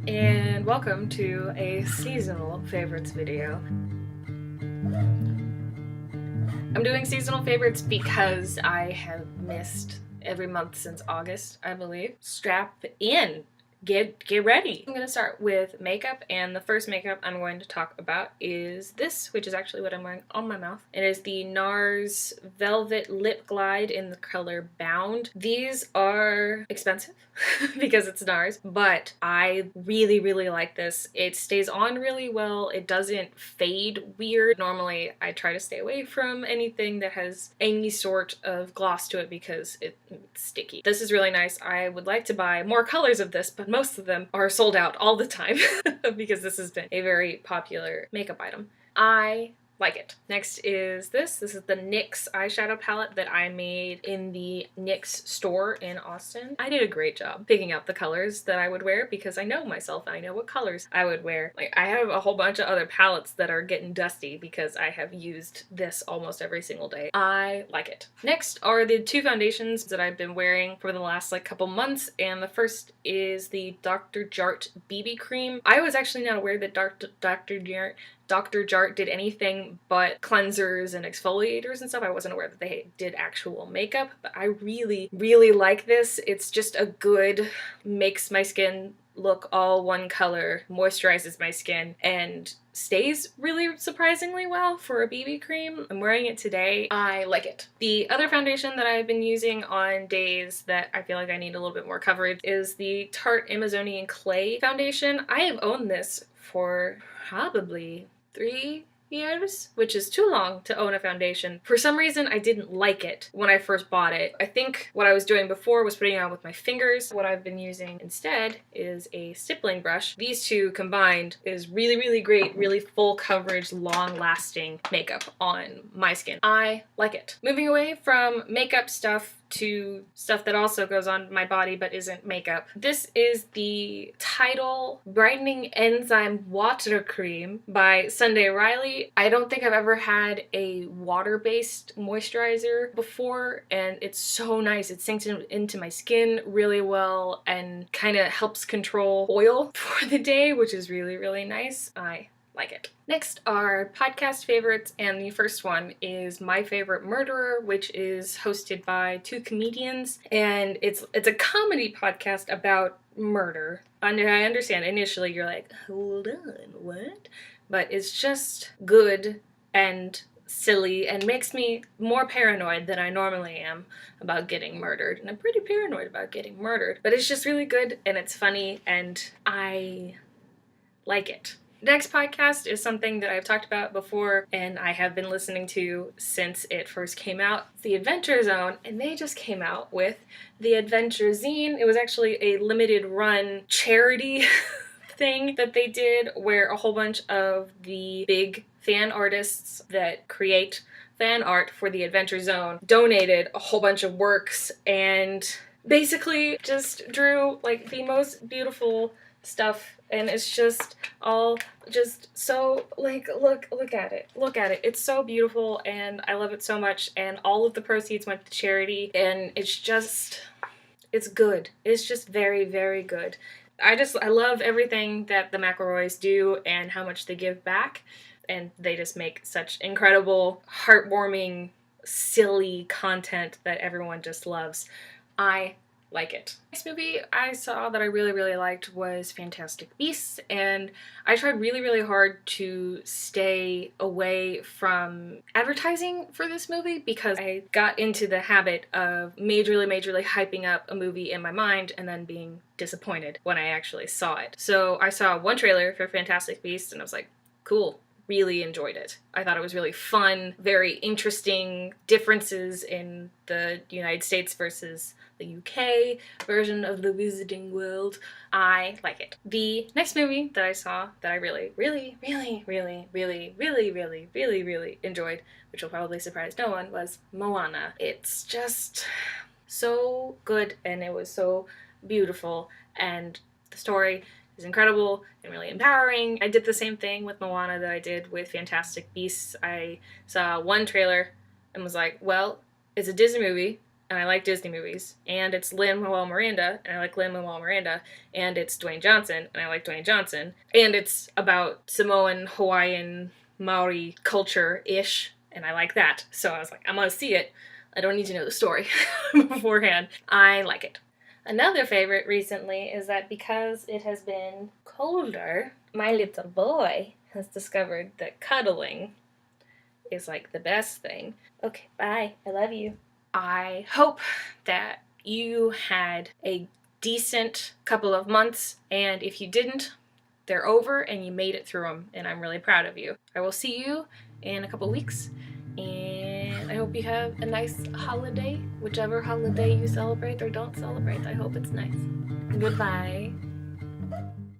and welcome to a seasonal favorites video. I'm doing seasonal favorites because I have missed every month since August, I believe. Strap in. Get ready. I'm gonna start with makeup, and the first makeup I'm going to talk about is this, which is actually what I'm wearing on my mouth. It is the NARS Velvet Lip Glide in the color Bound. These are expensive because it's NARS, but I really like this. It stays on really well. It doesn't fade weird. Normally I try to stay away from anything that has any sort of gloss to it because it's sticky. This is really nice. I would like to buy more colors of this, but most of them are sold out all the time because this has been a very popular makeup item. I like it. Next is this. This is the NYX eyeshadow palette that I made in the NYX store in Austin. I did a great job picking out the colors that I would wear because I know myself and I know what colors I would wear. Like, I have a whole bunch of other palettes that are getting dusty because I have used this almost every single day. I like it. Next are the two foundations that I've been wearing for the last couple months, and the first is the Dr. Jart BB cream. I was actually not aware that Dr. Jart did anything but cleansers and exfoliators and stuff. I wasn't aware that they did actual makeup, but I really like this. It's just a good, makes my skin look all one color, moisturizes my skin, and stays really surprisingly well for a BB cream. I'm wearing it today. I like it. The other foundation that I've been using on days that I feel like I need a little bit more coverage is the Tarte Amazonian Clay foundation. I have owned this for probably 3 years, which is too long to own a foundation. For some reason, I didn't like it when I first bought it. I think what I was doing before was putting it on with my fingers. What I've been using instead is a stippling brush. These two combined is really great, really full coverage, long-lasting makeup on my skin. I like it. Moving away from makeup stuff to stuff that also goes on my body but isn't makeup. This is the Tidal Brightening Enzyme Water Cream by Sunday Riley. I don't think I've ever had a water-based moisturizer before, and it's so nice. It sinks into my skin really well and kind of helps control oil for the day, which is really nice. I like it. Next are podcast favorites, and the first one is My Favorite Murderer, which is hosted by two comedians, and it's a comedy podcast about murder. And I understand initially you're like, hold on, what? But it's just good and silly and makes me more paranoid than I normally am about getting murdered. And I'm pretty paranoid about getting murdered, but it's just really good and it's funny and I like it. Next podcast is something that I've talked about before and I have been listening to since it first came out. It's The Adventure Zone, and they just came out with The Adventure Zine. It was actually a limited run charity thing that they did where a whole bunch of the big fan artists that create fan art for The Adventure Zone donated a whole bunch of works and basically just drew the most beautiful stuff, and it's just all just so look at it, it's so beautiful and I love it so much, and all of the proceeds went to charity, and it's good. It's just very good. I love everything that the McElroys do and how much they give back, and they just make such incredible, heartwarming, silly content that everyone just loves. I like it. Next movie I saw that I really liked was Fantastic Beasts, and I tried really hard to stay away from advertising for this movie because I got into the habit of majorly hyping up a movie in my mind and then being disappointed when I actually saw it. So I saw one trailer for Fantastic Beasts and I was like, cool. Really enjoyed it. I thought it was really fun, very interesting differences in the United States versus the UK version of the Wizarding World. I like it. The next movie that I saw that I really enjoyed, which will probably surprise no one, was Moana. It's just so good and it was so beautiful, and the story is incredible and really empowering. I did the same thing with Moana that I did with Fantastic Beasts. I saw one trailer and was like, well, it's a Disney movie. and I like Disney movies, and it's Lin-Manuel Miranda, and I like Lin-Manuel Miranda, and it's Dwayne Johnson, and I like Dwayne Johnson, and it's about Samoan, Hawaiian, Maori culture-ish, and I like that. So I was like, I'm gonna see it. I don't need to know the story beforehand. I like it. Another favorite recently is that because it has been colder, my little boy has discovered that cuddling is like the best thing. Okay, bye. I love you. I hope that you had a decent couple of months, and if you didn't, they're over and you made it through them, and I'm really proud of you. I will see you in a couple weeks, and I hope you have a nice holiday, whichever holiday you celebrate or don't celebrate. I hope it's nice. Goodbye.